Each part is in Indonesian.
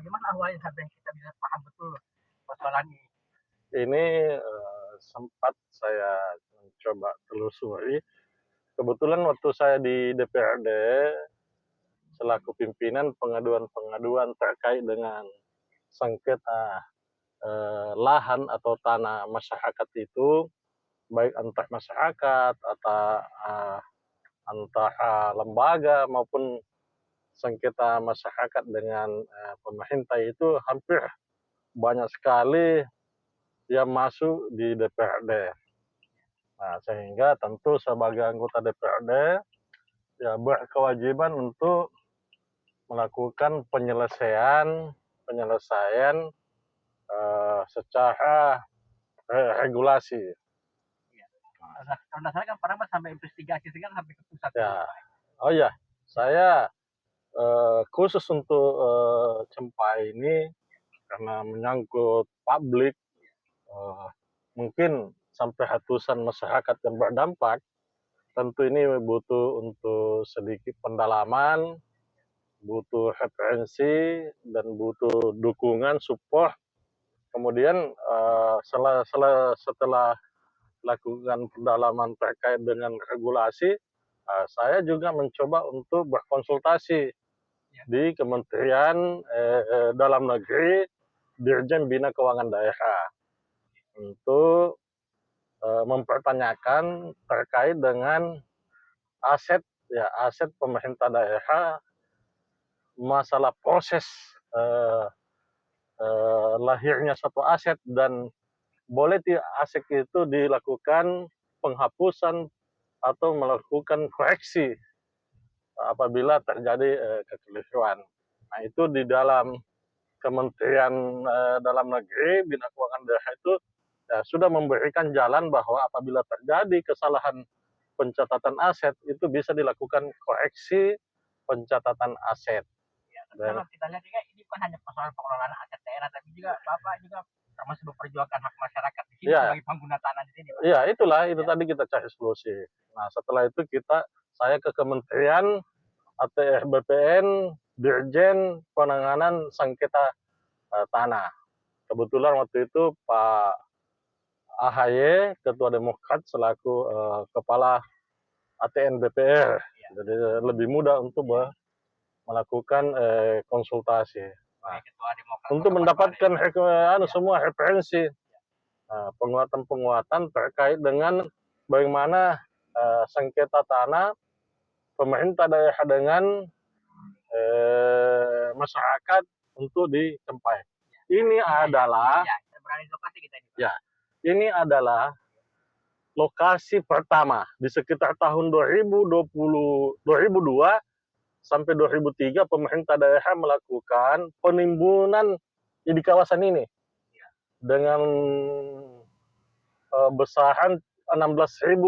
bagaimana awalnya sampai kita bisa paham betul persoalan ini? Ini sempat saya mencoba telusuri. Kebetulan waktu saya di DPRD selaku pimpinan pengaduan-pengaduan terkait dengan sengketa lahan atau tanah masyarakat itu, baik antar masyarakat atau antara lembaga maupun sengketa masyarakat dengan pemerintah itu hampir banyak sekali yang masuk di DPRD. Nah, sehingga tentu sebagai anggota DPRD ya berkewajiban untuk melakukan penyelesaian secara regulasi. Ya. Kalau nggak salah kan pernah sampai investigasi segala sampai ke pusat. Ya, oh ya, saya khusus untuk Cempai ini karena menyangkut publik, eh, mungkin sampai ratusan masyarakat yang berdampak. Tentu ini butuh untuk sedikit pendalaman, butuh referensi, dan butuh dukungan, support. Kemudian setelah lakukan pendalaman terkait dengan regulasi, saya juga mencoba untuk berkonsultasi di Kementerian Dalam Negeri, Dirjen Bina Keuangan Daerah, untuk mempertanyakan terkait dengan aset aset pemerintah daerah, masalah proses lahirnya satu aset, dan boleh tidak aset itu dilakukan penghapusan atau melakukan koreksi apabila terjadi kekeliruan. Nah, itu di dalam Kementerian Dalam Negeri Bina Keuangan Daerah itu ya, sudah memberikan jalan bahwa apabila terjadi kesalahan pencatatan aset itu bisa dilakukan koreksi pencatatan aset. Ya, kalau kita lihat juga ini bukan hanya persoalan pengelolaan aset daerah, tapi juga Bapak juga termasuk memperjuangkan hak masyarakat di sini Ya, sebagai pengguna tanah di sini, Pak. ya itulah itu tadi kita cari solusi. Nah, setelah itu saya ke Kementerian ATR BPN, Dirjen Penanganan Sengketa Tanah. Kebetulan waktu itu Pak AHY, Ketua Demokrat selaku Kepala ATN BPR. Jadi lebih mudah untuk melakukan konsultasi. Nah, untuk mendapatkan semua referensi penguatan-penguatan terkait dengan bagaimana sengketa tanah pemerintah daerah dengan masyarakat untuk dicempai. Ini adalah ini adalah lokasi pertama di sekitar tahun 2002 sampai 2003 pemerintah daerah melakukan penimbunan di kawasan ini dengan besaran 16.000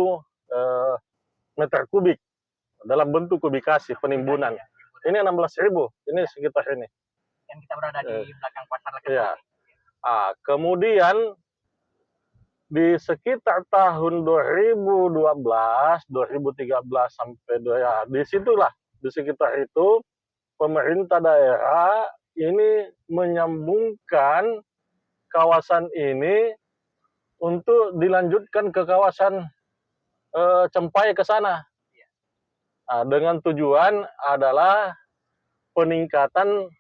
meter kubik dalam bentuk kubikasi penimbunan. Ini 16.000, ini sekitar ini. Yang kita berada di belakang pasar ya. Kemudian di sekitar tahun 2012, 2013 sampai di sekitar itu pemerintah daerah ini menyambungkan kawasan ini untuk dilanjutkan ke kawasan Cempai ke sana. Dengan tujuan adalah peningkatan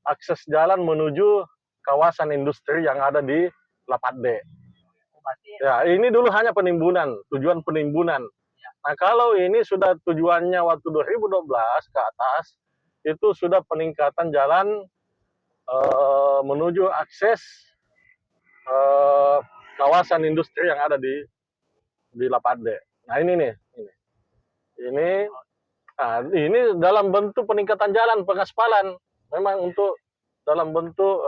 akses jalan menuju kawasan industri yang ada di 8D. Ya, ini dulu hanya penimbunan, tujuan penimbunan. Nah, kalau ini sudah tujuannya waktu 2012 ke atas, itu sudah peningkatan jalan menuju akses kawasan industri yang ada di 8D. Nah, ini nih. Ini dalam bentuk peningkatan jalan, pengaspalan. Memang untuk dalam bentuk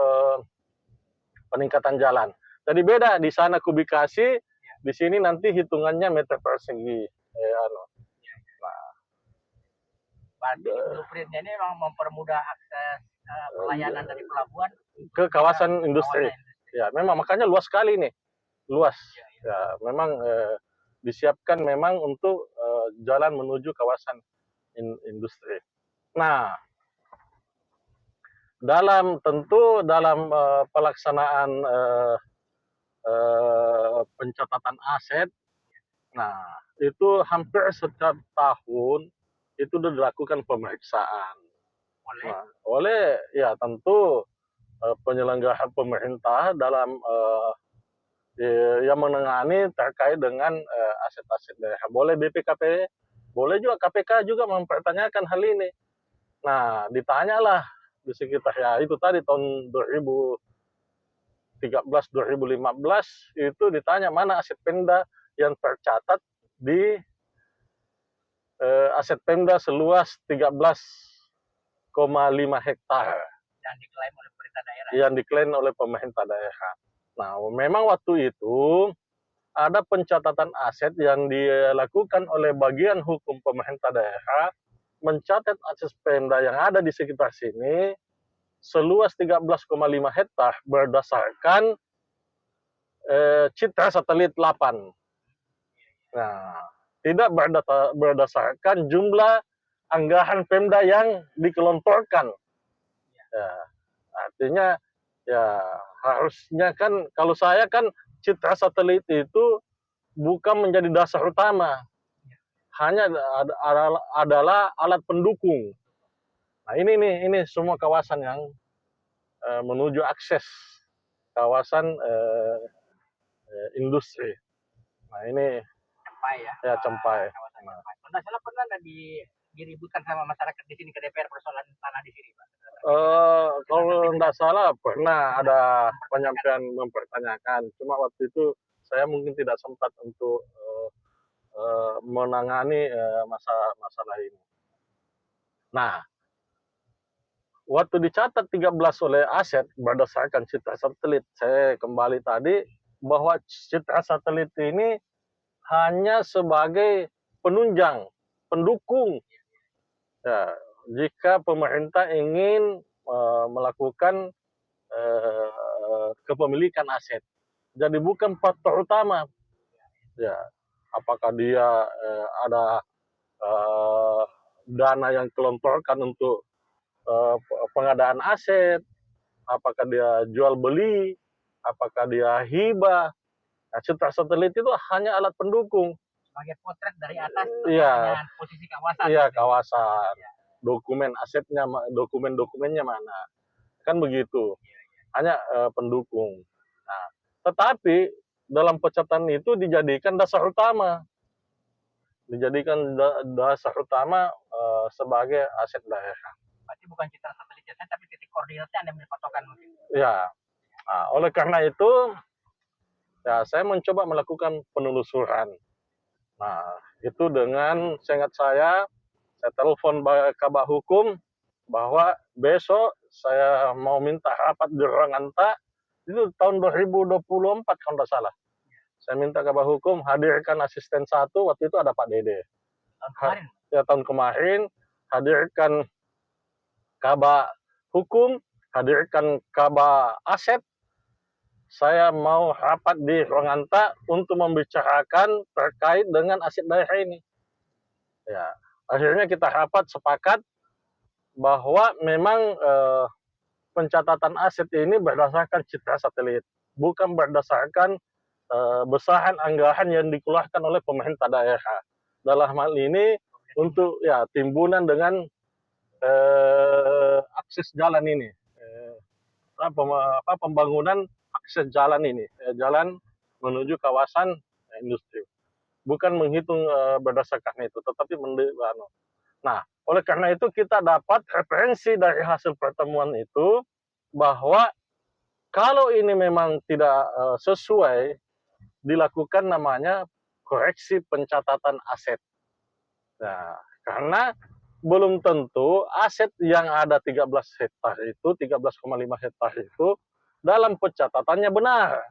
peningkatan jalan. Jadi beda, di sana kubikasi, di sini nanti hitungannya meter persegi. Berarti blueprintnya ini memang mempermudah akses pelayanan dari pelabuhan ke kawasan industri. Ya, memang makanya luas sekali nih, luas. Ya, memang disiapkan memang untuk jalan menuju kawasan industri. Nah, tentu dalam pelaksanaan pencatatan aset, nah itu hampir setiap tahun itu sudah dilakukan pemeriksaan. Nah, oleh ya tentu penyelenggara pemerintah dalam yang menangani terkait dengan aset-aset daerah. Boleh BPKP, boleh juga KPK juga mempertanyakan hal ini. Nah, ditanyalah di sekitar ya itu tadi tahun 2013-2015 itu ditanya mana aset Pemda yang tercatat di aset Pemda seluas 13,5 hektar yang diklaim oleh pemerintah daerah. yang diklaim oleh pemerintah daerah. Nah, memang waktu itu ada pencatatan aset yang dilakukan oleh bagian hukum pemerintah daerah, mencatat aset Pemda yang ada di sekitar sini seluas 13,5 hektar berdasarkan citra satelit 8. Nah, tidak berdasarkan jumlah anggaran Pemda yang dikelontorkan. Ya, artinya ya harusnya kan kalau saya kan citra satelit itu bukan menjadi dasar utama, hanya adalah alat pendukung. Nah ini semua kawasan yang menuju akses kawasan industri. Nah ini Cempai ya. ya Cempai. Kawasan Cempai. Kalau nggak salah pernah nggak diributkan sama masyarakat di sini ke DPR persoalan tanah di sini, Pak? Kalau tidak salah pernah ada penyampaian mempertanyakan, cuma waktu itu saya mungkin tidak sempat untuk menangani masalah ini. Nah, waktu dicatat 13 oleh aset berdasarkan citra satelit, saya kembali tadi bahwa citra satelit ini hanya sebagai penunjang, pendukung. Ya, jika pemerintah ingin melakukan kepemilikan aset, jadi bukan faktor utama. Ya, apakah dia ada dana yang kelontorkan untuk pengadaan aset, apakah dia jual beli, apakah dia hibah. Nah, citra satelit itu hanya alat pendukung. Sebagai potret dari atas Iya, posisi kawasan. iya kawasan. Dokumen asetnya, dokumen-dokumennya mana. Kan begitu. Hanya pendukung. Nah, tetapi dalam pencatatan itu dijadikan dasar utama. Dijadikan dasar utama sebagai aset daerah. Berarti bukan citra satelitnya, tapi titik koordinatnya Anda patokan mungkin. Ya, nah, oleh karena itu ya saya mencoba melakukan penelusuran. Nah, itu dengan seingat saya telepon Kabak Hukum bahwa besok saya mau minta rapat di Ranganta, itu tahun 2024 kalau tidak salah. Saya minta Kabak Hukum hadirkan asisten 1, waktu itu ada Pak Dede. Tahun kemarin? Ya, tahun kemarin hadirkan Kabak Hukum, hadirkan Kabak Aset. Saya mau rapat di Ranganta untuk membicarakan terkait dengan aset daerah ini. Ya, akhirnya kita rapat sepakat bahwa memang pencatatan aset ini berdasarkan citra satelit, bukan berdasarkan besaran anggaran yang dikeluarkan oleh pemerintah daerah. Dalam hal ini untuk ya timbunan dengan akses jalan ini, pembangunan akses jalan ini, jalan menuju kawasan industri. Bukan menghitung berdasarkan itu, tetapi nah, oleh karena itu kita dapat referensi dari hasil pertemuan itu bahwa kalau ini memang tidak sesuai, dilakukan namanya koreksi pencatatan aset. Nah, karena belum tentu aset yang ada 13 hektar itu, 13,5 hektar itu dalam pencatatannya benar.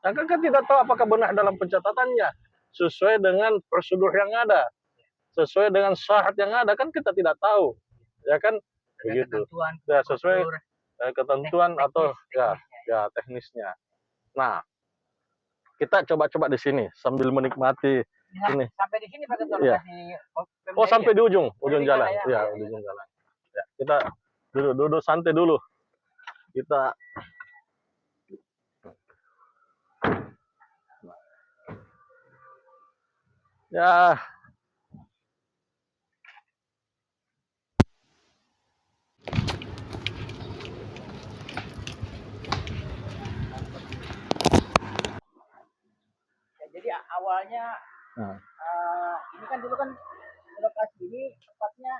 Nah, kan tidak tahu apakah benar dalam pencatatannya sesuai dengan prosedur yang ada, sesuai dengan syarat yang ada, kan kita tidak tahu, ya kan begitu. Ya, sesuai ketentuan atau ya teknisnya. Nah, kita coba-coba di sini sambil menikmati ini. Sampai di sini Pak Ketua. Ya. Oh, sampai di ujung jalan. Ya, ujung jalan. Ya, kita duduk santai dulu. kita ya Ya, jadi awalnya nah, ini kan dulu kan lokasi ini tempatnya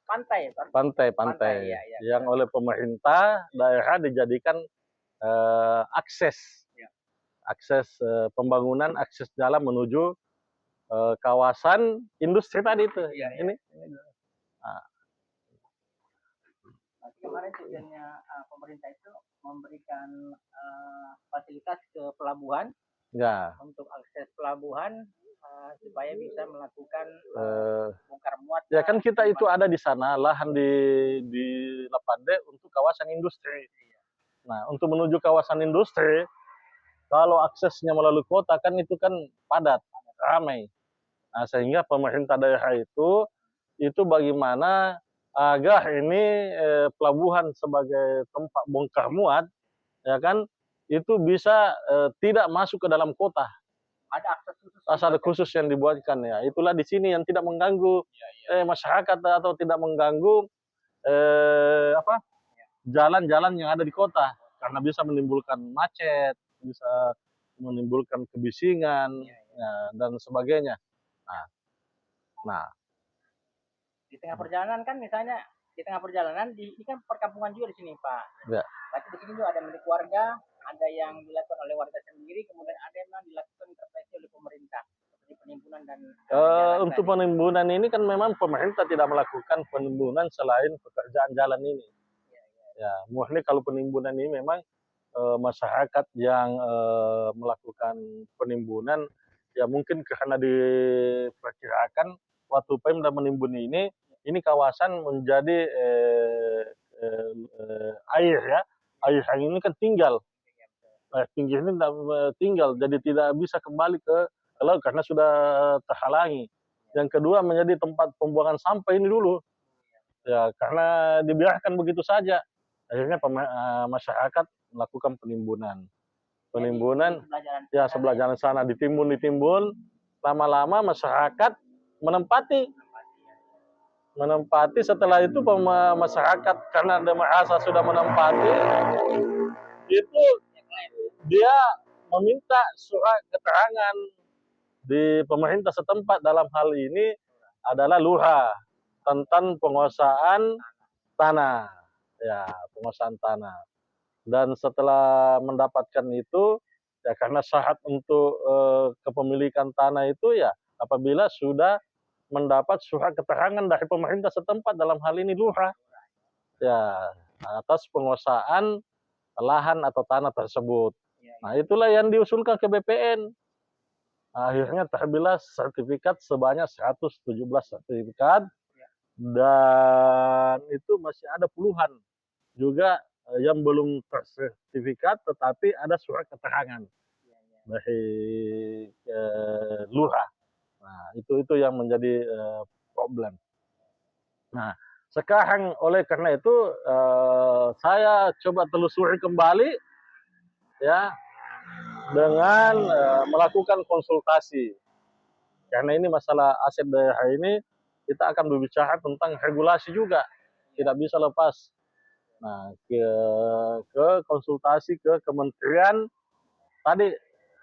pantai, kan? pantai-pantai Iya, iya. yang oleh pemerintah daerah dijadikan akses Iya. pembangunan akses jalan menuju kawasan industri tadi itu. Iya, iya. Ini. Nanti kemarin tujuannya pemerintah itu memberikan fasilitas ke pelabuhan Ya, untuk akses pelabuhan supaya bisa melakukan bongkar muat. ya kan kita itu ada di sana lahan di Lapande untuk kawasan industri. Nah, untuk menuju kawasan industri, kalau aksesnya melalui kota kan itu kan padat, ramai. Nah, sehingga pemerintah daerah itu bagaimana agar ini pelabuhan sebagai tempat bongkar muat, ya kan, itu bisa tidak masuk ke dalam kota. Ada akses khusus. Asal khusus yang dibuatkan ya. Itulah di sini yang tidak mengganggu masyarakat atau tidak mengganggu jalan-jalan yang ada di kota karena bisa menimbulkan macet, bisa menimbulkan kebisingan ya, dan sebagainya. Nah, Di tengah perjalanan kan misalnya di tengah perjalanan ini kan perkampungan juga di sini Pak. ya. Berarti di sini juga ada milik warga, ada yang dilakukan oleh warga sendiri, kemudian ada yang dilakukan intervensi oleh pemerintah seperti penimbunan dan untuk penimbunan ini kan memang pemerintah tidak melakukan penimbunan selain pekerjaan jalan ini. Ya, murni kalau penimbunan ini memang masyarakat yang melakukan penimbunan ya mungkin karena diperkirakan waktu Pemda menimbun ini kawasan menjadi air ya, air yang ini kan tinggal pinggir ini tinggal jadi tidak bisa kembali ke laut karena sudah terhalangi. Yang kedua menjadi tempat pembuangan sampah ini dulu ya karena dibiarkan begitu saja akhirnya masyarakat melakukan penimbunan ya sebelah jalan sana ditimbun lama-lama masyarakat menempati setelah itu masyarakat karena ada merasa sudah menempati itu dia meminta surat keterangan di pemerintah setempat dalam hal ini adalah lurah tentang penguasaan tanah ya penguasaan tanah. Dan setelah mendapatkan itu, ya karena syarat untuk kepemilikan tanah itu ya apabila sudah mendapat surat keterangan dari pemerintah setempat dalam hal ini lurah, ya atas penguasaan lahan atau tanah tersebut. Nah itulah yang diusulkan ke BPN. Akhirnya terbilah sertifikat sebanyak 117 sertifikat dan itu masih ada puluhan juga yang belum tersertifikat tetapi ada surat keterangan dari lurah. Nah, itu yang menjadi problem. Nah, sekarang oleh karena itu saya coba telusuri kembali ya dengan melakukan konsultasi. Karena ini masalah aset daerah ini kita akan berbicara tentang regulasi juga. Tidak bisa lepas. Nah, ke konsultasi ke Kementerian tadi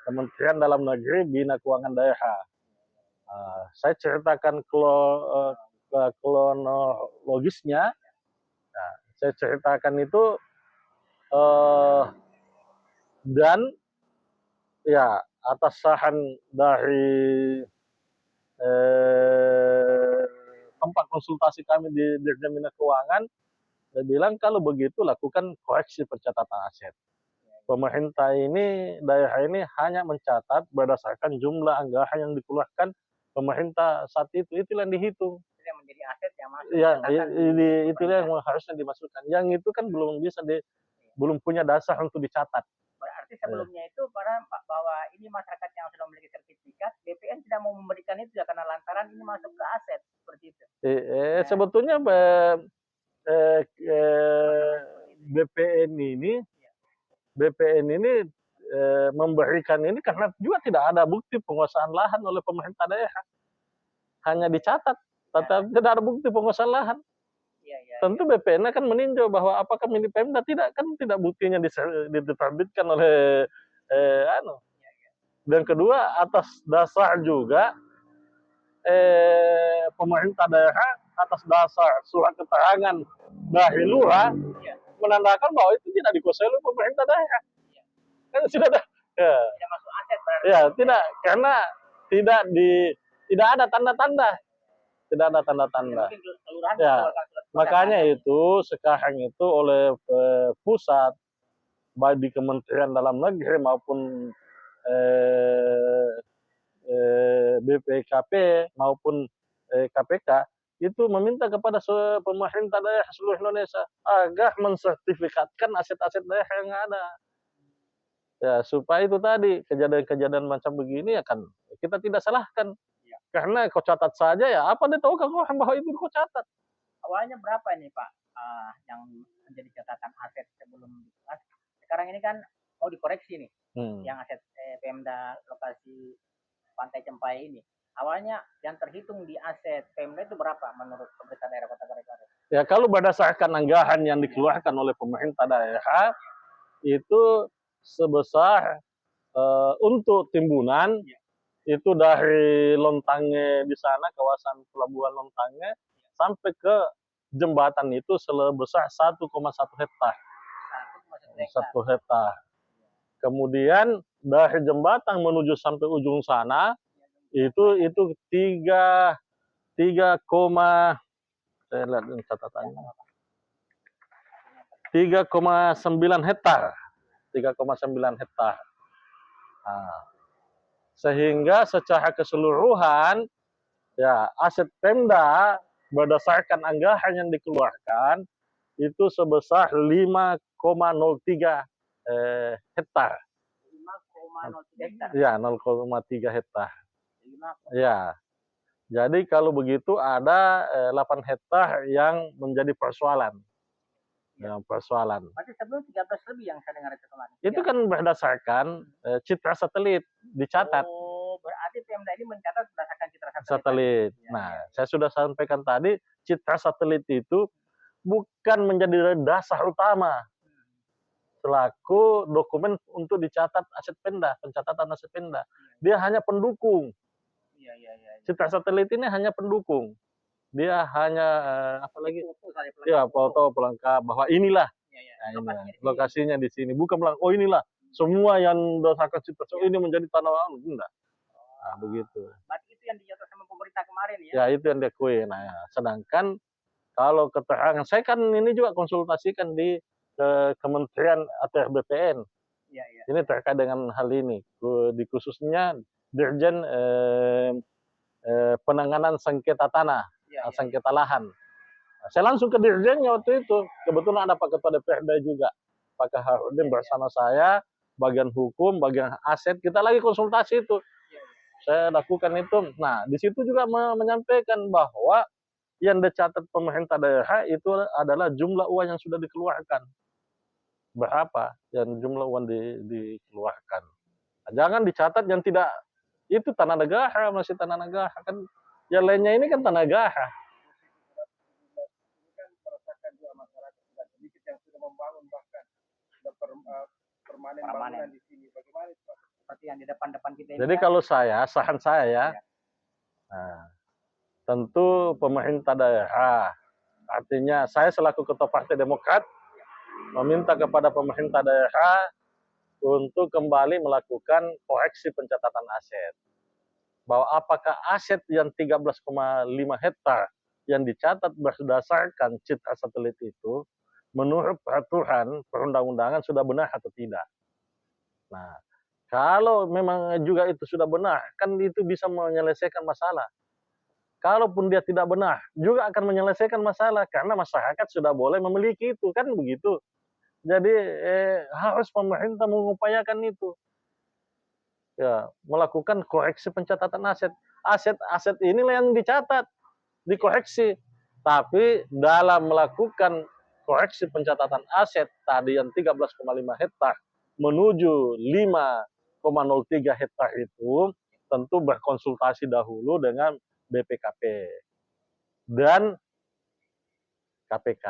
Kementerian Dalam Negeri Bina Keuangan Daerah. Saya ceritakan kronologisnya. Nah, saya ceritakan itu dan ya atas saran dari tempat konsultasi kami di Dirjen Bina Keuangan, saya bilang kalau begitu lakukan koreksi pencatatan aset. Pemerintah ini, daerah ini hanya mencatat berdasarkan jumlah anggaran yang dikeluarkan pemerintah saat itu yang dihitung. Itu yang menjadi aset yang masuk. Ya, itulah yang harusnya dimasukkan. Yang itu kan belum bisa belum punya dasar untuk dicatat. Berarti sebelumnya itu bahwa ini masyarakat yang sudah memiliki sertifikat, BPN tidak mau memberikan itu ya karena lantaran ini masuk ke aset seperti itu. Sebetulnya BPN ini memberikan ini karena juga tidak ada bukti penguasaan lahan oleh pemerintah daerah. Hanya dicatat, tetapi tidak ada bukti penguasaan lahan. Tentu BPN akan meninjau bahwa apakah milik Pemda, tidak, kan tidak buktinya diterbitkan oleh Dan kedua, atas dasar juga pemerintah daerah atas dasar surat keterangan dari lurah menandakan bahwa itu tidak dikuasai oleh pemerintah daerah. Kan sudah ada. Ya. Tidak masuk aset berarti. Ya, tidak, karena tidak ada tanda-tanda. Tidak ada tanda-tanda. Ya, makanya itu sekarang itu oleh pusat, baik di Kementerian Dalam Negeri maupun BPKP maupun KPK itu meminta kepada pemerintah daerah seluruh Indonesia agar mensertifikatkan aset-aset daerah yang ada. Ya, supaya itu tadi kejadian-kejadian macam begini akan kita tidak salahkan. Karena kau catat saja ya, apa dia tahu kan orang bahwa itu kau catat. Awalnya berapa nih Pak yang menjadi catatan aset sebelum dikelas? Sekarang ini kan mau dikoreksi nih, yang aset Pemda lokasi Pantai Cempai ini. Awalnya yang terhitung di aset Pemda itu berapa menurut pemerintah daerah Kota Parepare? Ya, kalau berdasarkan anggaran yang dikeluarkan oleh pemerintah daerah itu sebesar untuk timbunan itu dari Lontange di sana, kawasan pelabuhan Lontange sampai ke jembatan itu sebesar 1,1 hektar. 1 hektar. Kemudian dari jembatan menuju sampai ujung sana itu 3, saya lihat ini catatannya. 3,9 hektar. 3,9 hektar. Nah, sehingga secara keseluruhan ya aset Pemda berdasarkan anggaran yang dikeluarkan itu sebesar 5,03 hektar. 5,03 hektar. Ya, 0,3 hektar. Ya. Jadi kalau begitu ada 8 hektar yang menjadi persoalan. Yang persoalan. Berarti sebelum 13 lebih yang saya dengar itu kemarin. Itu kan berdasarkan citra satelit dicatat. Oh, berarti Pemda ini mencatat berdasarkan citra satelit. Nah, saya sudah sampaikan tadi, citra satelit itu bukan menjadi dasar utama selaku dokumen untuk dicatat aset Pemda, pencatatan aset Pemda. Dia hanya pendukung. Citra satelit ini hanya pendukung. Dia hanya apalagi ya foto pelengkap bahwa inilah lokasinya di sini. Bukan bilang oh inilah semua yang berdasarkan citra ini menjadi tanah enggak. Nah, begitu. Berarti itu yang dicatat sama pemerintah kemarin ya? Ya, itu yang diakui. Nah, sedangkan kalau keterangan saya kan ini juga konsultasikan di Kementerian atau BPN. Ini terkait dengan hal ini. Di khususnya Dirjen Penanganan Sengketa Tanah, sengketa lahan. Nah, saya langsung ke Dirjennya waktu itu. Kebetulan ada Pak Ketua DPRD juga, Pak Kaharudin bersama saya, bagian hukum, bagian aset. Kita lagi konsultasi itu. Saya lakukan itu. Nah, di situ juga menyampaikan bahwa yang dicatat pemerintah daerah itu adalah jumlah uang yang sudah dikeluarkan. Berapa yang jumlah uang dikeluarkan. Nah, jangan dicatat yang tidak, itu tanah negara, masih tanah negara. Kan yang lainnya ini kan tanah negara. Ini kan merasakan juga masyarakat sudah sedikit yang sudah membangun, bahkan sudah permanen bangunan di sini. Bagaimana Pak? Seperti yang di depan-depan kita ini. Jadi kalau saran saya ya, nah, tentu pemerintah daerah, artinya saya selaku Ketua Partai Demokrat meminta kepada pemerintah daerah untuk kembali melakukan koreksi pencatatan aset. Bahwa apakah aset yang 13,5 hektar yang dicatat berdasarkan citra satelit itu menurut peraturan perundang-undangan sudah benar atau tidak. Nah, kalau memang juga itu sudah benar, kan itu bisa menyelesaikan masalah. Kalaupun dia tidak benar, juga akan menyelesaikan masalah karena masyarakat sudah boleh memiliki itu, kan begitu. Jadi harus pemerintah mengupayakan itu. Ya, melakukan koreksi pencatatan aset. Aset-aset inilah yang dicatat, dikoreksi. Tapi dalam melakukan koreksi pencatatan aset tadi yang 13,5 hektar menuju 5,03 hektar itu tentu berkonsultasi dahulu dengan BPKP dan KPK.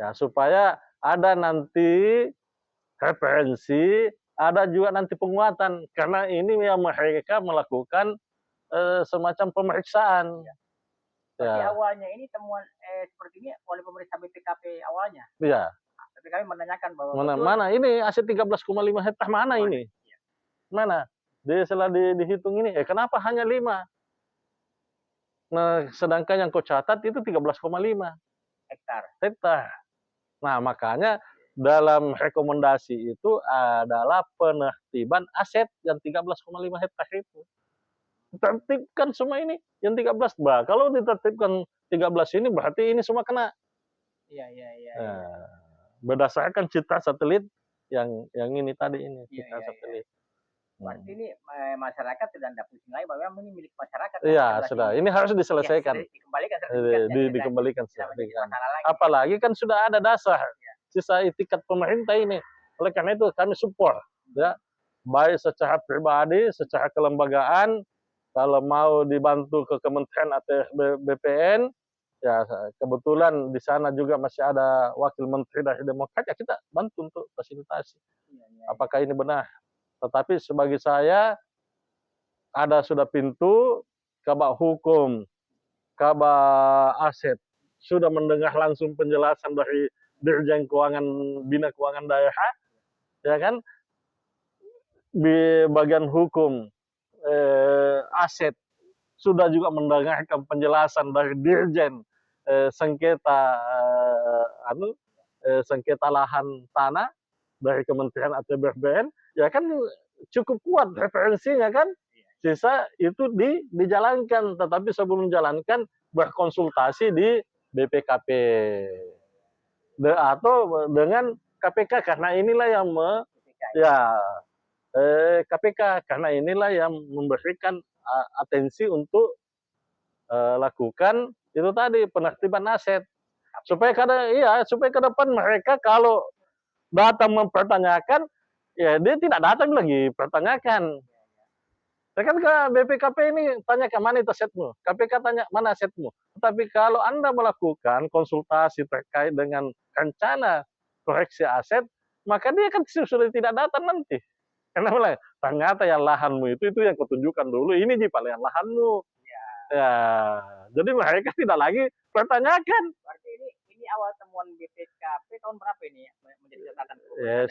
Ya, supaya ada nanti referensi, ada juga nanti penguatan karena ini yang mereka melakukan semacam pemeriksaan. Berarti awalnya ini temuan seperti ini oleh pemerintah BPKP awalnya. Iya. Tapi kami menanyakan bahwa mana ini aset 13,5 hektar mana ini? Mana? Setelah dihitung ini, kenapa hanya 5? Nah, sedangkan yang kau catat itu 13,5 hektar. Nah, makanya dalam rekomendasi itu adalah penertiban aset yang 13,5 hektar itu. Tertibkan semua ini yang 13. Bah, kalau ditertibkan 13 ini berarti ini semua kena. Iya. Berdasarkan citra satelit yang ini tadi ini, citra satelit. Berarti ini masyarakat sudah tidak pusing lagi bahwa ini milik masyarakat. Iya, sudah. Ini harus diselesaikan. Dikembalikan sertifikat. Apalagi kan sudah ada dasar sisa itikat pemerintah ini. Oleh karena itu kami support, ya, baik secara pribadi, secara kelembagaan. Kalau mau dibantu ke Kementerian atau BPN, ya kebetulan di sana juga masih ada wakil menteri dari Demokrat, ya kita bantu untuk fasilitasi. Apakah ini benar? Tetapi sebagai saya, ada sudah pintu, Kabak Hukum, Kabak Aset, sudah mendengar langsung penjelasan dari Dirjen Keuangan, Bina Keuangan Daerah, ya kan? Di bagian hukum, Aset, sudah juga mendengarkan penjelasan dari Dirjen sengketa sengketa lahan tanah dari Kementerian atau BPN, ya kan cukup kuat referensinya kan. Sisa itu dijalankan, tetapi sebelum menjalankan berkonsultasi di BPKP atau dengan KPK karena inilah yang KPK karena inilah yang memberikan atensi untuk lakukan itu tadi penertiban aset supaya ke depan mereka kalau datang mempertanyakan, ya dia tidak datang lagi pertanyakan. Ya kan ke BPKP ini tanya ke mana itu asetmu, KPK tanya mana asetmu. Tapi kalau Anda melakukan konsultasi terkait dengan rencana koreksi aset, maka dia kan sudah tidak datang nanti. Karena ternyata yang lahanmu itu yang kutunjukkan dulu, ini yang lahanmu. Ya, jadi mereka tidak lagi pertanyakan. Berarti ini awal temuan BPKP tahun berapa ini menjadi catatan?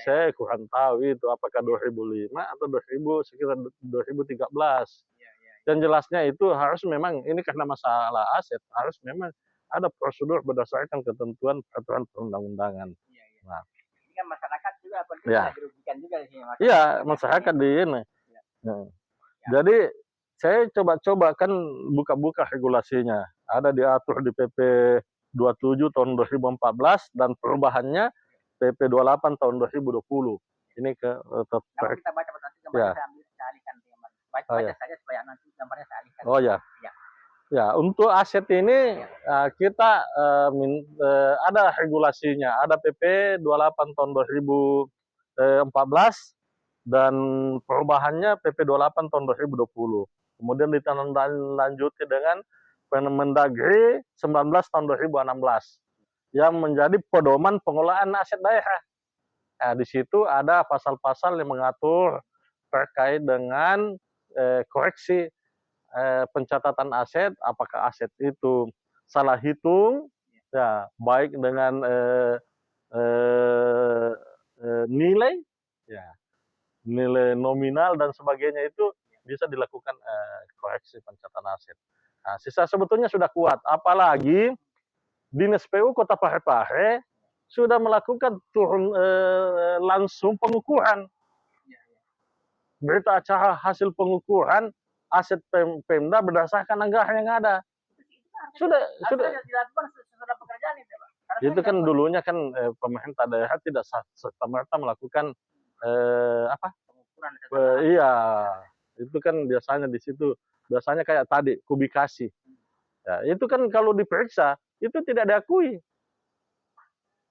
Saya kurang tahu itu apakah 2005 atau sekitar 2013. Yang jelasnya itu harus memang ini karena masalah aset harus memang ada prosedur berdasarkan ketentuan peraturan perundang-undangan. Nah, ini kan masyarakat juga dirugikan juga di sini. Iya, masyarakat di ini. Jadi saya coba kan buka-buka regulasinya. Ada diatur di PP 27 tahun 2014 dan perubahannya PP 28 tahun 2020. Ini kita baca nanti gambarnya saya ambil, saya alihkan. Baca saja supaya nanti gambarnya saya alihkan. Oh ya. Ya, untuk aset ini kita ada regulasinya. Ada PP 28 tahun 2014 dan perubahannya PP 28 tahun 2020. Kemudian ditindaklanjuti dengan Permendagri 19 tahun 2016 yang menjadi pedoman pengelolaan aset daerah. Nah, di situ ada pasal-pasal yang mengatur terkait dengan koreksi pencatatan aset, apakah aset itu salah hitung, ya baik dengan nilai, ya nilai nominal dan sebagainya itu bisa dilakukan koreksi pencatatan aset. Nah, sisa sebetulnya sudah kuat, apalagi Dinas PU Kota Parepare sudah melakukan langsung pengukuran. Berita acara hasil pengukuran aset Pemda berdasarkan anggaran yang ada. Sudah dilakukan sesudah pekerjaan itu, Pak. Itu kan dulunya kan pemerintah daerah tidak serta-merta melakukan pengukuran. Iya, itu kan biasanya di situ biasanya kayak tadi kubikasi. Ya, itu kan kalau diperiksa itu tidak diakui.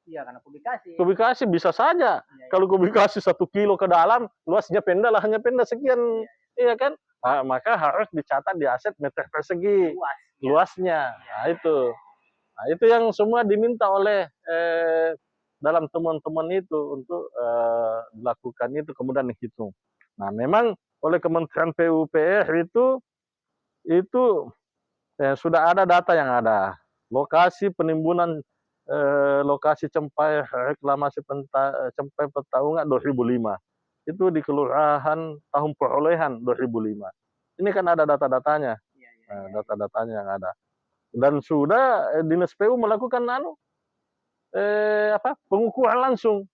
Iya, karena publikasi. Kubikasi bisa saja. Iya. Kalau kubikasi 1 kilo ke dalam, luasnya Pemda lahannya Pemda sekian, iya kan? Nah, maka harus dicatat di aset meter persegi Luas. luasnya. Nah, itu. Nah, itu yang semua diminta oleh dalam temuan-temuan itu untuk dilakukan itu kemudian dihitung. Nah, memang oleh Kementerian PUPR itu sudah ada data yang ada. Lokasi penimbunan lokasi Cempai reklamasi Cempai Petaunga 2005. Itu di kelurahan tahun perolehan 2005. Ini kan ada data-datanya. Data-datanya yang ada. Dan sudah Dinas PU melakukan pengukuran langsung.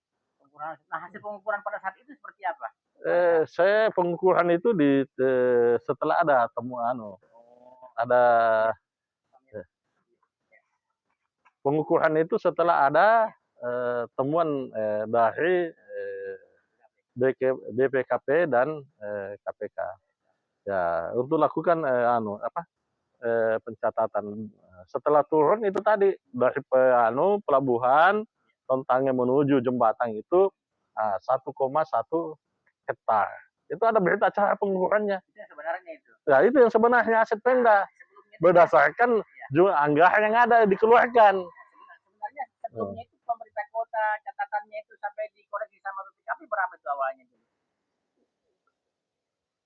Nah, hasil pengukuran pada saat itu seperti apa? Saya pengukuran itu setelah ada temuan ada pengukuran itu setelah ada temuan dari BPKP dan KPK. Ya, untuk lakukan pencatatan. Setelah turun itu tadi dari pelabuhan Tontangnya menuju jembatan itu 1,1 hektar. Itu ada berita acara pengukurannya. Itu yang sebenarnya itu. Ya, itu yang sebenarnya aset Pemda. Berdasarkan anggaran yang ada dikeluarkan. Sebenarnya sebelumnya itu pemerintah kota catatannya itu sampai dikoreksi sama BPKP berapa itu awalnya?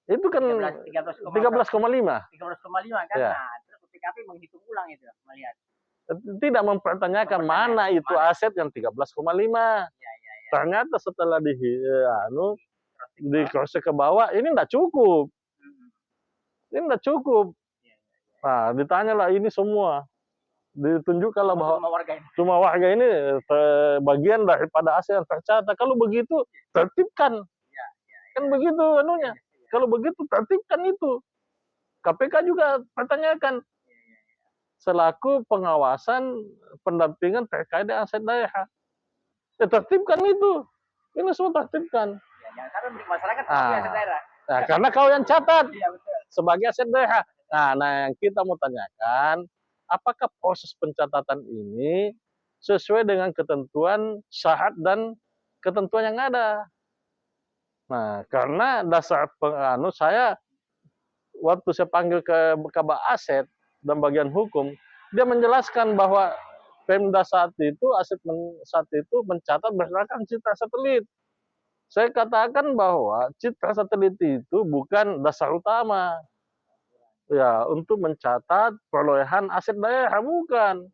Itu kan 13,5. 13,5 kan. Ya. Nah, terus BPKP menghitung ulang itu, melihat. Tidak mempertanyakan mana itu aset yang 13,5. Ternyata setelah di cross ke bawah, ini enggak cukup. Ini enggak cukup. Nah, ditanyalah ini semua. Ditunjukkanlah bahwa cuma warga ini bagian daripada aset yang tercatat. Kalau begitu, tertibkan. Kan begitu anunya. Kalau begitu, tertibkan itu. KPK juga pertanyakan. Selaku pengawasan pendampingan terkait dengan aset daerah. Ya, tertibkan itu. Ini semua tertibkan. Ya, jangan sampai milik masyarakat sebagai aset daerah. Nah, karena kau yang catat betul. Sebagai aset daerah. Nah, yang kita mau tanyakan, apakah proses pencatatan ini sesuai dengan ketentuan syarat dan ketentuan yang ada? Nah, karena dasar saya waktu saya panggil ke Kabak Aset dan bagian hukum, dia menjelaskan bahwa Pemda saat itu mencatat berdasarkan citra satelit. Saya katakan bahwa citra satelit itu bukan dasar utama. Ya, untuk mencatat perolehan aset daerah, bukan.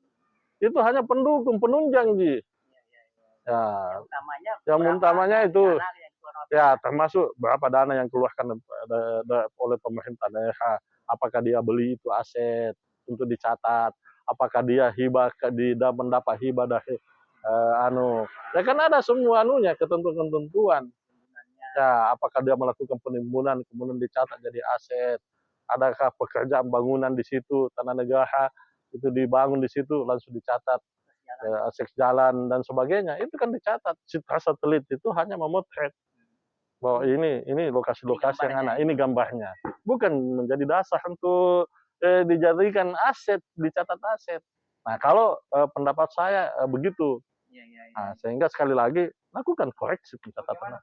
Itu hanya pendukung, penunjang, Ji. Ya, yang utamanya itu ya termasuk berapa dana yang keluarkan oleh pemerintah daerah, apakah dia beli itu aset untuk dicatat, apakah dia mendapat hibah dari ya kan ada semua ketentuan ya, apakah dia melakukan penimbunan kemudian dicatat jadi aset, adakah pekerjaan bangunan di situ, tanah negara itu dibangun di situ langsung dicatat akses jalan dan sebagainya, itu kan dicatat. Citra satelit itu hanya memotret bahwa ini lokasi-lokasi yang ada, ini gambarnya, bukan menjadi dasar untuk dijadikan aset, dicatat aset. Nah, kalau pendapat saya begitu. Nah, sehingga sekali lagi lakukan koreksi pencatatan.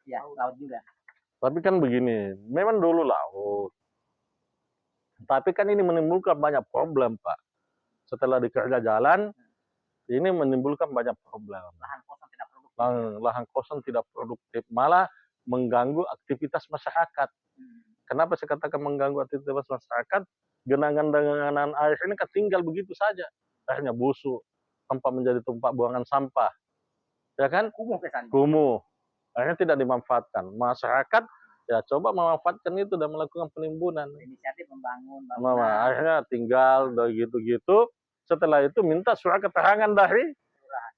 Ya, laut juga. Tapi kan begini, memang dulu laut. Tapi kan ini menimbulkan banyak problem, Pak. Setelah dikerja jalan, ini menimbulkan banyak problem. Lahan kosong tidak produktif, malah mengganggu aktivitas masyarakat. Kenapa saya katakan mengganggu aktivitas masyarakat? Genangan-genangan air ini kan tinggal begitu saja. Akhirnya busuk, tempat menjadi tempat buangan sampah. Ya kan? Kumuh. Akhirnya tidak dimanfaatkan. Masyarakat ya coba memanfaatkan itu dan melakukan penimbunan. Inisiatif membangun. Akhirnya tinggal gitu-gitu. Setelah itu minta surat keterangan dari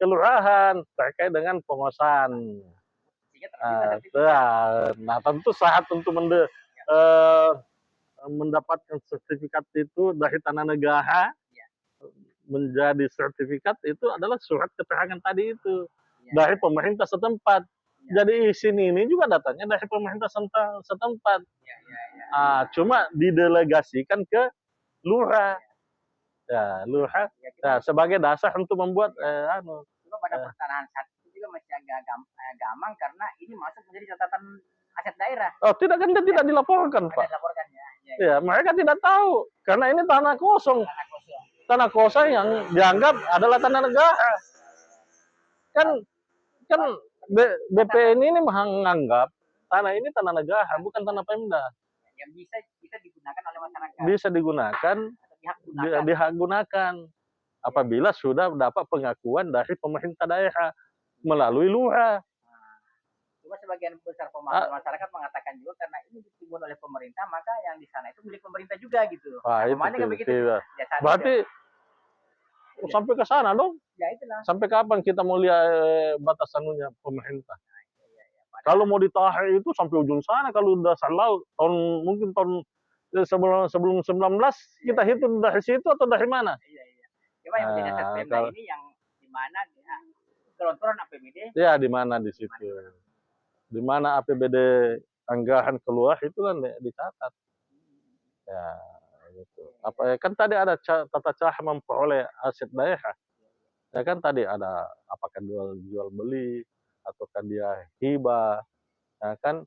kelurahan terkait dengan pengosan. Nah, tentu syarat untuk mendapatkan sertifikat itu dari tanah negara menjadi sertifikat itu adalah surat keterangan tadi itu dari pemerintah setempat. Jadi izin ini juga datanya dari pemerintah setempat. Cuma didelegasikan ke lurah. Ya, lurah. Ya, Nah, kita sebagai dasar untuk membuat cuma pada pertanahan saat itu juga masih agak gamang karena ini masuk menjadi catatan aset daerah. oh tidak kan dia tidak dilaporkan, Ada Pak. dilaporkan ya. Ya, mereka tidak tahu karena ini tanah kosong. Tanah kosong. Tanah kosong yang dianggap adalah tanah negara. Kan BPN ini menganggap tanah ini tanah negara, bukan tanah Pemda. Yang bisa digunakan oleh masyarakat. Bisa digunakan, dihak gunakan apabila sudah dapat pengakuan dari pemerintah daerah melalui lurah. Cuma sebagian besar pemahaman masyarakat mengatakan juga karena ini ditimbun oleh pemerintah, maka yang di sana itu milik pemerintah juga gitu. Wah, nah, itu begitu. Ya, berarti sampai ke sana dong. Ya, itulah. Sampai kapan kita mau lihat batasannya pemerintah? Kalau mau ditahan itu sampai ujung sana, kalau udah laut, mungkin tahun sebelum 19 kita hitung dari situ atau dari mana? Iya. Cuma yang menjadi aset Pemda ini yang di mana gelontoran APBD? Ya, di mana di situ. Di mana APBD anggaran keluar itu kan dicatat. Ya, gitu. Kan tadi ada tata cara memperoleh aset daerah. Ya kan tadi ada apakah jual beli ataukah dia hibah, ya kan,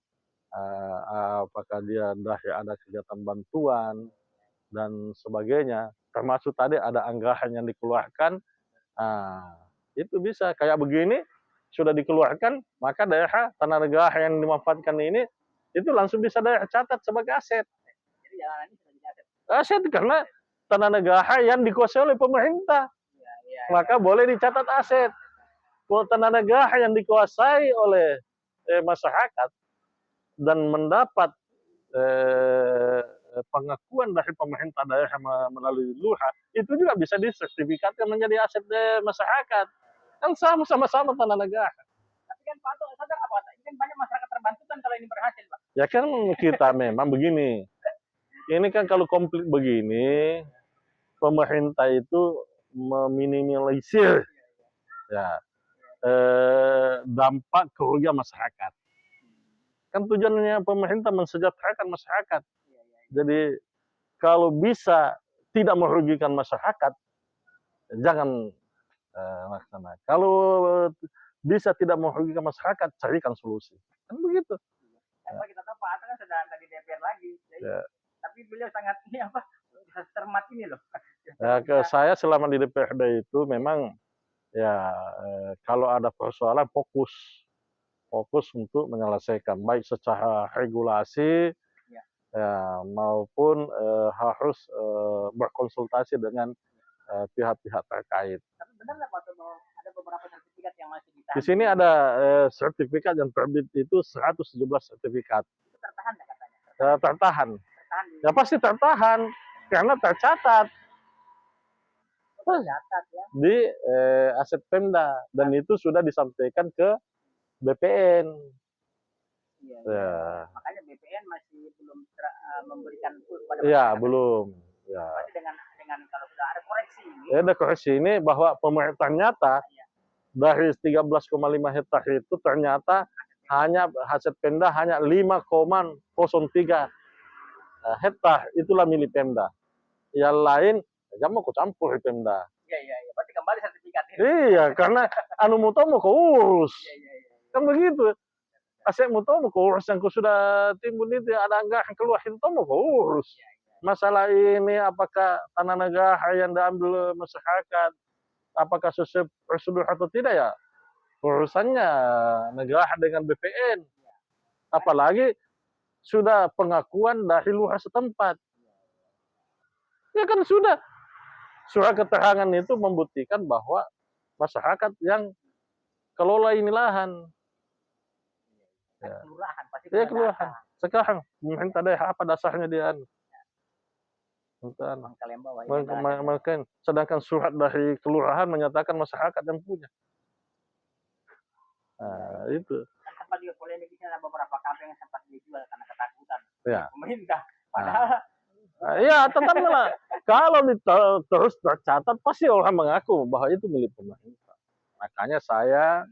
apakah dia ada kegiatan bantuan dan sebagainya, termasuk tadi ada anggaran yang dikeluarkan. Itu bisa kayak begini sudah dikeluarkan, maka daerah tanah negara yang dimanfaatkan ini itu langsung bisa daerah catat sebagai aset. Jadi jalan ini sudah jadi aset. Aset karena tanah negara yang dikuasai oleh pemerintah. Maka boleh dicatat aset. Kalau tanah negara yang dikuasai oleh masyarakat dan mendapat pengakuan dari pemerintah daerah melalui lurah, itu juga bisa disertifikatkan menjadi aset masyarakat. Kan sama-sama tanah negara. Tapi kan Pak Ato sadar apa? Ini kan banyak masyarakat terbantu kan kalau ini berhasil, Pak. Ya kan kita memang begini. Ini kan kalau komplit begini, pemerintah itu meminimalisir ya dampak kerugian masyarakat. Kan tujuannya pemerintah mensejahterakan masyarakat. Jadi kalau bisa tidak merugikan masyarakat, jangan laksanakan. Kalau bisa tidak merugikan masyarakat, carikan solusi. Kan begitu. Karena kita tahu Pak Ato kan sudah di DPR lagi. Jadi, tapi beliau sangat cermat ini loh. Saya selama di DPRD itu memang ya kalau ada persoalan fokus untuk menyelesaikan baik secara regulasi maupun harus berkonsultasi dengan pihak-pihak terkait. Tapi benar nggak Pak bahwa ada beberapa sertifikat yang masih ditahan? Di sini ada sertifikat yang terbit itu 117 sertifikat. Itu tertahan nggak katanya? Tertahan. Ya pasti tertahan karena tercatat di aset Pemda dan itu sudah disampaikan ke BPN. Iya. Makanya BPN masih belum memberikan full kepada masyarakat. Belum. Ya. Berarti dengan kalau sudah ada koreksi ini. Ada koreksi ini bahwa pemerintah nyata dari 13,5 hektar itu ternyata hanya aset Pemda hanya 5,03 hektar itulah milik Pemda. Yang lain jangan mau campur Pemda. Iya. Berarti kembali sertifikat ini. Iya, karena anu muto mau urus. Kan begitu. Aset muto mau urus yang sudah timbun itu ada anggaran keluar itu mau urus. Masalah ini apakah tanah negara yang diambil masyarakat apakah sesuai prosedur atau tidak ya urusannya negara dengan BPN. Apalagi sudah pengakuan dari lurah setempat. Ya kan sudah surat keterangan itu membuktikan bahwa masyarakat yang kelola ini lahan. Kelurahan pasti. Ya kelurahan. Sekarang pemerintah daerah apa dasarnya dia? Sedangkan surat dari kelurahan menyatakan masyarakat yang punya. Nah, itu. Sempat juga polemik ada beberapa kampung yang sempat dijual karena ketakutan pemerintah. Iya, tetaplah. Kalau terus tercatat pasti orang mengaku bahwa itu milik pemerintah. Makanya saya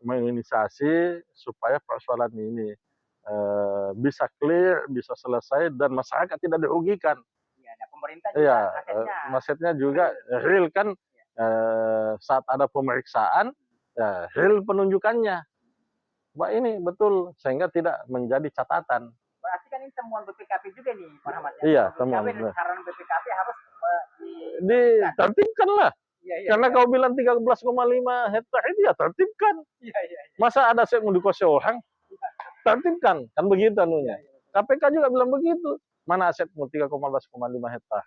menginisiasi supaya persoalan ini bisa clear, bisa selesai, dan masyarakat tidak dirugikan. Iya, ada pemerintah juga Iya, asetnya juga real kan. Saat ada pemeriksaan, ya, real penunjukannya. Pak ini betul, sehingga tidak menjadi catatan. Berarti kan ini temuan BPKP juga nih, Pak Ahmad. Iya, temuan. temuan. Saran BPKP harus ditertibkan lah. Iya, Karena kau bilang 13,5 hektar itu ya tertibkan. Iya. Masa ada aset mau dikuasai orang? Tertibkan, kan begitu anunya. KPK juga bilang begitu. Mana asetmu 13,5 hektar?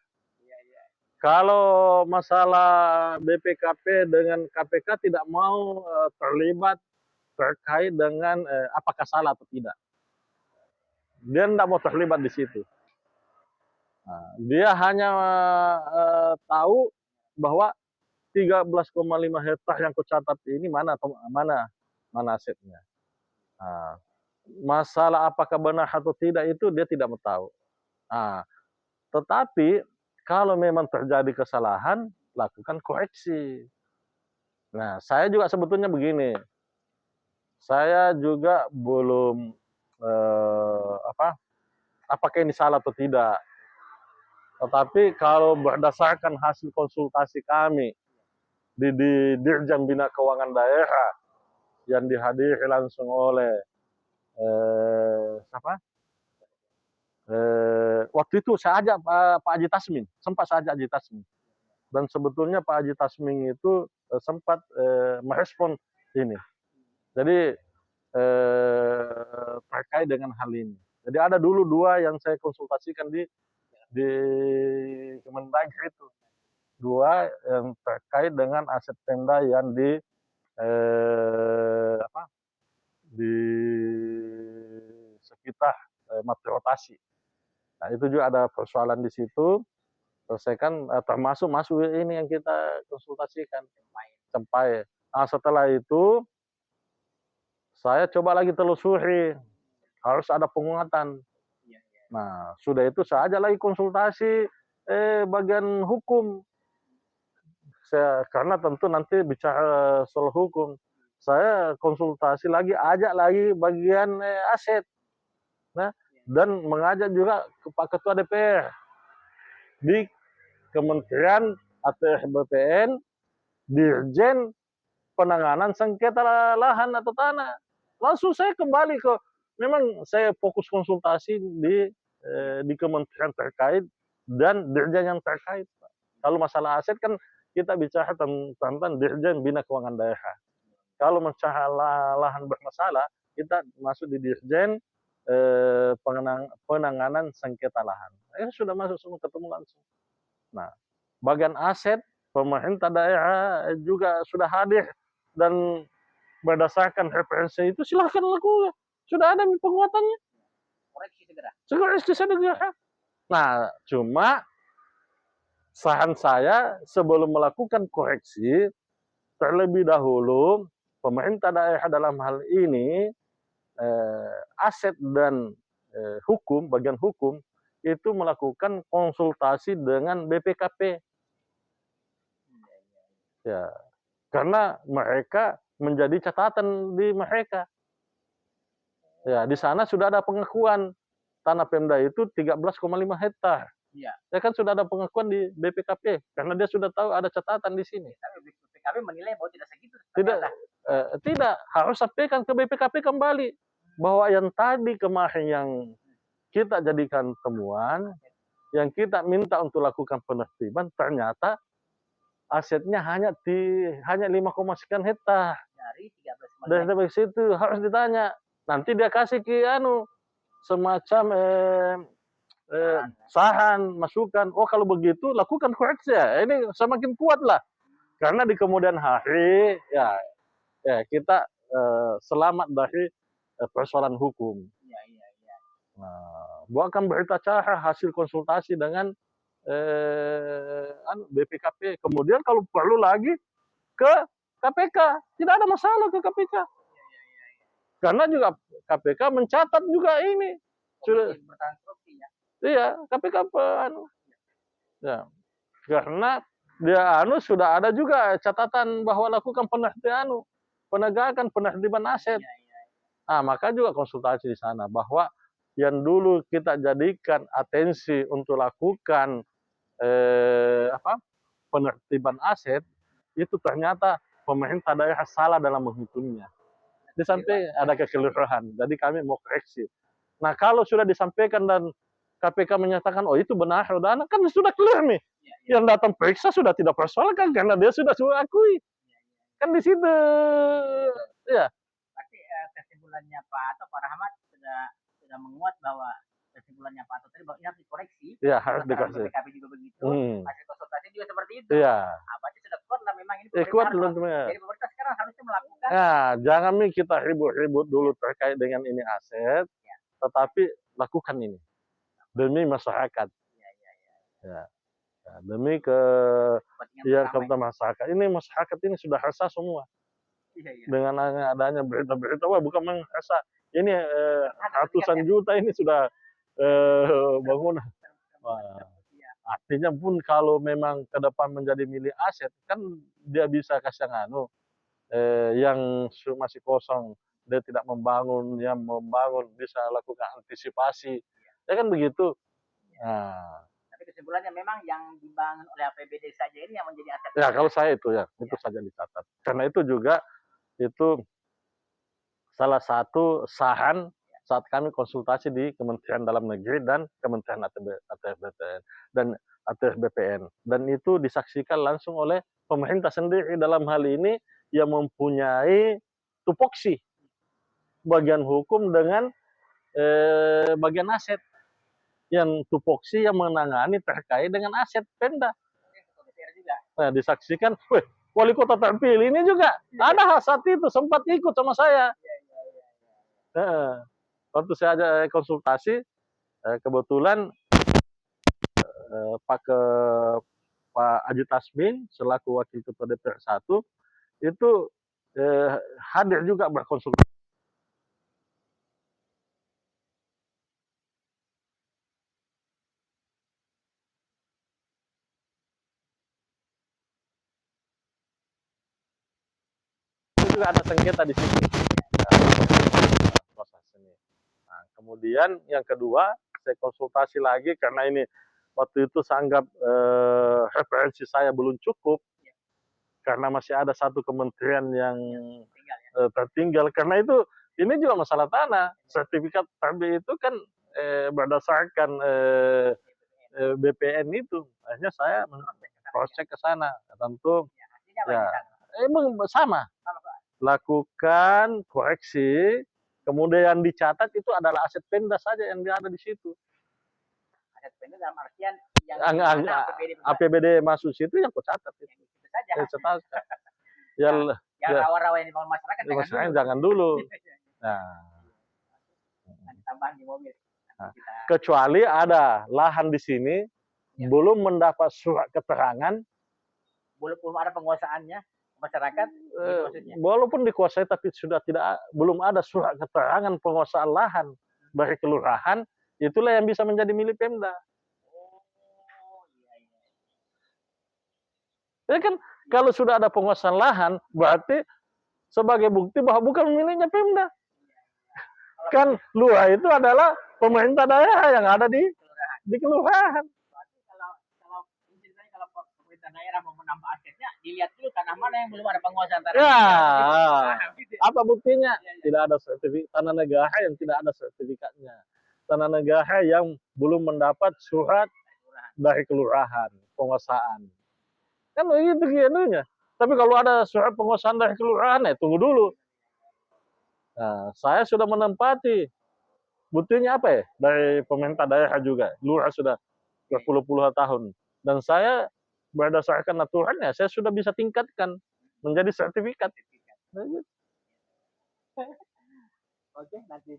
Kalau masalah BPKP dengan KPK tidak mau terlibat terkait dengan apakah salah atau tidak. Dia tidak mau terlibat di situ. Nah, dia hanya tahu bahwa 13,5 hektar yang kucatat ini mana asetnya. Nah, masalah apakah benar atau tidak itu dia tidak mau tahu. Nah, tetapi kalau memang terjadi kesalahan, lakukan koreksi. Nah, saya juga sebetulnya begini. Saya juga belum apakah ini salah atau tidak. Tetapi kalau berdasarkan hasil konsultasi kami di Dirjen Bina Keuangan Daerah yang dihadiri langsung oleh waktu itu saya ajak Pak Haji Tasmin, sempat saya ajak Haji Tasmin. Dan sebetulnya Pak Haji Tasmin itu sempat merespon ini. Jadi terkait dengan hal ini. Jadi ada dulu dua yang saya konsultasikan di Kemendagri itu. Dua yang terkait dengan aset Pemda yang di sekitar mati rotasi. Nah, itu juga ada persoalan di situ. Selesaikan termasuk ini yang kita konsultasikan, Cempai. Nah, setelah itu saya coba lagi telusuri, harus ada penguatan. Nah, sudah itu saya ajak lagi konsultasi bagian hukum. Karena tentu nanti bicara soal hukum, saya konsultasi lagi, ajak lagi bagian aset. Nah, dan mengajak juga ke Pak Ketua DPR di Kementerian atau BPN, Dirjen Penanganan Sengketa Lahan atau Tanah. Langsung saya kembali ke, memang saya fokus konsultasi di kementerian terkait dan dirjen yang terkait. Kalau masalah aset kan kita bicara tentang Dirjen Bina Keuangan Daerah. Kalau masalah lahan bermasalah, kita masuk di Dirjen Penanganan Sengketa Lahan. Sudah masuk semua, ketemu langsung. Nah, bagian aset pemerintah daerah juga sudah hadir, dan berdasarkan referensi itu silahkan lakukan. Sudah ada penguatannya. Koreksi segera. Nah, cuma saran saya sebelum melakukan koreksi, terlebih dahulu pemerintah daerah dalam hal ini aset dan hukum, bagian hukum itu melakukan konsultasi dengan BPKP. Ya, karena mereka menjadi catatan di mereka. Ya, di sana sudah ada pengakuan tanah Pemda itu 13,5 hektar. Iya. Ya kan sudah ada pengakuan di BPKP karena dia sudah tahu ada catatan di sini. Tapi BPKP menilai bahwa tidak segitu. Tidak, harus sampaikan ke BPKP kembali bahwa yang tadi kemarin yang kita jadikan temuan, yang kita minta untuk lakukan penertiban, ternyata asetnya hanya 5, sekian hektar. Dari situ harus ditanya. Nanti dia kasih ke semacam saran, masukan. Oh, kalau begitu lakukan koreksi ya. Ini semakin kuat lah. Karena di kemudian hari ya kita selamat dari persoalan hukum. Nah, buatkan berita acara hasil konsultasi dengan BPKP. Kemudian kalau perlu lagi ke KPK, tidak ada masalah ke KPK. Karena juga KPK mencatat juga ini. Sudah. Iya, KPK ya. Karena dia sudah ada juga catatan bahwa lakukan penertiban aset. Nah, maka juga konsultasi di sana bahwa yang dulu kita jadikan atensi untuk lakukan penertiban aset, itu ternyata pemerintah daerah salah dalam menghitungnya. Di samping ada kekeliruan, jadi kami mau koreksi. Nah, kalau sudah disampaikan dan KPK menyatakan, oh itu benar, dana kan sudah clear nih. Yang datang periksa sudah tidak persoalkan karena dia sudah akui. Kan di situ, ya. Berarti kesimpulannya Pak atau Pak Rahmat sudah menguat bahwa kesimpulannya Pak Atau tadi bahwa ini harus dikoreksi. Iya, harus dikoreksi. BPKB juga begitu. Hasil konsultasi juga seperti itu. Iya. Berarti sudah kuat lah memang ini Kuat pemerintah. Jadi pemerintah sekarang harusnya melakukan. Nah, jangan nih kita ribut-ribut dulu terkait dengan ini aset, tetapi lakukan ini demi masyarakat. Ya. Ya, demi kepentingan masyarakat. Ini masyarakat ini sudah resah semua. Dengan adanya berita-berita, wah bukan resah. Ini ratusan juta ini sudah bangunan. Wah, artinya pun kalau memang ke depan menjadi milik aset, kan dia bisa kasih yang masih kosong, dia tidak membangun, yang membangun bisa lakukan antisipasi. Ya kan begitu. Nah, kesimpulannya memang yang dibangun oleh APBD saja ini yang menjadi aset. Ya, kalau saya itu itu saja dicatat. Karena itu juga itu salah satu saran saat kami konsultasi di Kementerian Dalam Negeri dan Kementerian ATR BPN. Dan itu disaksikan langsung oleh pemerintah sendiri dalam hal ini yang mempunyai tupoksi bagian hukum dengan bagian aset. Yang tupoksi yang menangani terkait dengan aset Pemda. Nah, disaksikan, wali kota terpilih ini juga ada saat itu sempat ikut sama saya. Waktu saya ada konsultasi, kebetulan Pak Aji Tasmin selaku wakil ketua DPR 1 itu hadir juga berkonsultasi. Juga ada sengketa di sini proses ini. Nah, kemudian yang kedua saya konsultasi lagi karena ini waktu itu saya anggap referensi saya belum cukup karena masih ada satu kementerian yang tertinggal. Karena itu ini juga masalah tanah. Sertifikat TB itu kan berdasarkan BPN itu. Akhirnya saya cross check ke sana. Tentu ya emang sama. Lakukan koreksi, kemudian dicatat itu adalah aset Pemda saja yang ada di situ. Aset Pemda dalam artian yang APBD masuk situ yang kucatat itu. Yang rawa-rawa yang dibangun masyarakat jangan dulu. Nah, tambahan di mobil. Kecuali ada lahan di sini belum mendapat surat keterangan, belum ada penguasaannya masyarakat, walaupun dikuasai tapi belum ada surat keterangan penguasaan lahan dari kelurahan, itulah yang bisa menjadi milik Pemda. Ya kan, kalau sudah ada penguasaan lahan, berarti sebagai bukti bahwa bukan miliknya Pemda. Kan lurah itu adalah pemerintah daerah yang ada di kelurahan. Kalau pemerintah daerah mau menambah asetnya, dilihat dulu tanah mana yang belum ada penguasaan tanah. Apa buktinya? Tidak ada sertifikat tanah negara yang tidak ada sertifikatnya. Tanah negara yang belum mendapat surat dari kelurahan penguasaan. Kan begitu kianunya. Tapi kalau ada surat penguasaan dari kelurahan, tunggu dulu. Nah, saya sudah menempati. Buktinya apa ya? Dari pemerintah daerah juga. Lurah sudah berpuluh-puluh tahun. Dan saya berdasarkan aturannya, saya sudah bisa tingkatkan menjadi sertifikat. Oke, nanti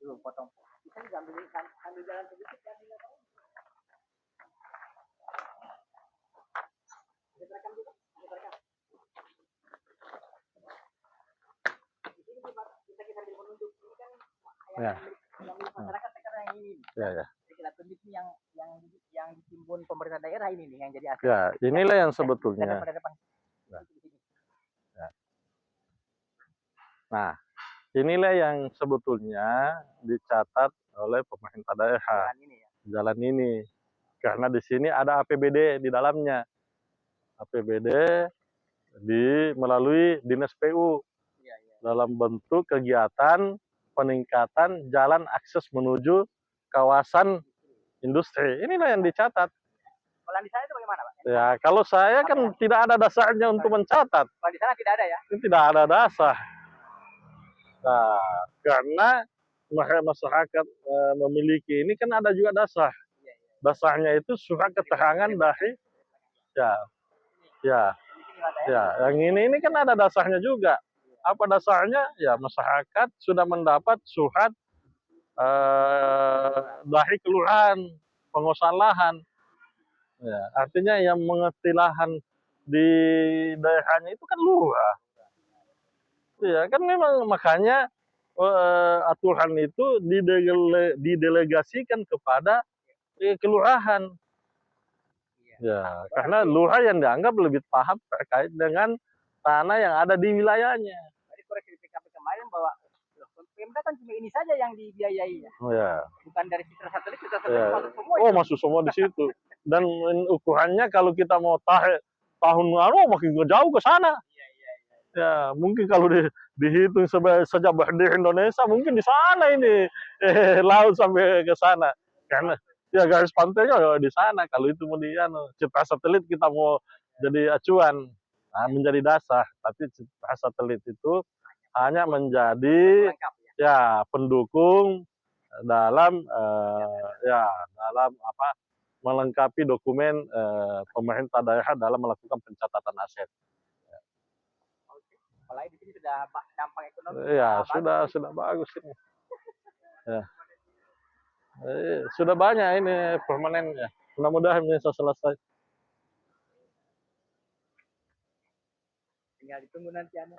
dulu potong. Kita juga ambil jalan sedikit ya. Masyarakat sekarang yang ini. Kita tunjuk yang ditimbun pemerintah daerah ini nih yang jadi aset. Ya, inilah yang sebetulnya. Nah, Inilah yang sebetulnya dicatat oleh pemerintah daerah, Jalan ini ya. jalan ini. Karena di sini ada APBD di dalamnya. APBD melalui Dinas PU Iya, iya. dalam bentuk kegiatan peningkatan jalan akses menuju kawasan industri. Inilah yang dicatat. Kalau di sana itu bagaimana, Pak? Ya, kalau saya kan tidak ada dasarnya untuk mencatat. Kalau di sana tidak ada ya? Ini tidak ada dasar. Nah, karena masyarakat memiliki ini kan ada juga dasar. Iya, iya. Dasarnya itu surat keterangan dari ya, ya, Di sini Pak ya. ya. Yang ini kan ada dasarnya juga. Apa dasarnya? Ya, masyarakat sudah mendapat surat dari kelurahan penguasaan lahan. Ya, artinya yang mengerti lahan di daerahnya itu kan lurah. Ya, kan memang makanya aturan itu didelegasikan kepada kelurahan. Ya, karena lurah yang dianggap lebih paham terkait dengan tanah yang ada di wilayahnya. Tadi koreksi di PKP kemarin bahwa Pemda kan cuma ini saja yang dibiayai ya. Ya. Bukan dari Citra Satelit Ya. masuk semua. Oh, masuk semua di situ. Dan ukurannya kalau kita mau tarik tahun lalu makin jauh ke sana. Ya, mungkin kalau dihitung sejak berdiri Indonesia mungkin di sana ini laut sampai ke sana. Karena ya garis pantainya di sana. Kalau itu mau Citra Satelit kita mau jadi acuan, menjadi dasar. Tapi Citra Satelit itu hanya menjadi ya pendukung dalam dalam melengkapi dokumen pemerintah daerah dalam melakukan pencatatan aset. Apalagi di sini sudah dampak ekonomi. Ya, sudah bagus ini. Ya. Sudah banyak ini permanennya. Mudah-mudahan bisa selesai. Tinggal ditunggu nanti yang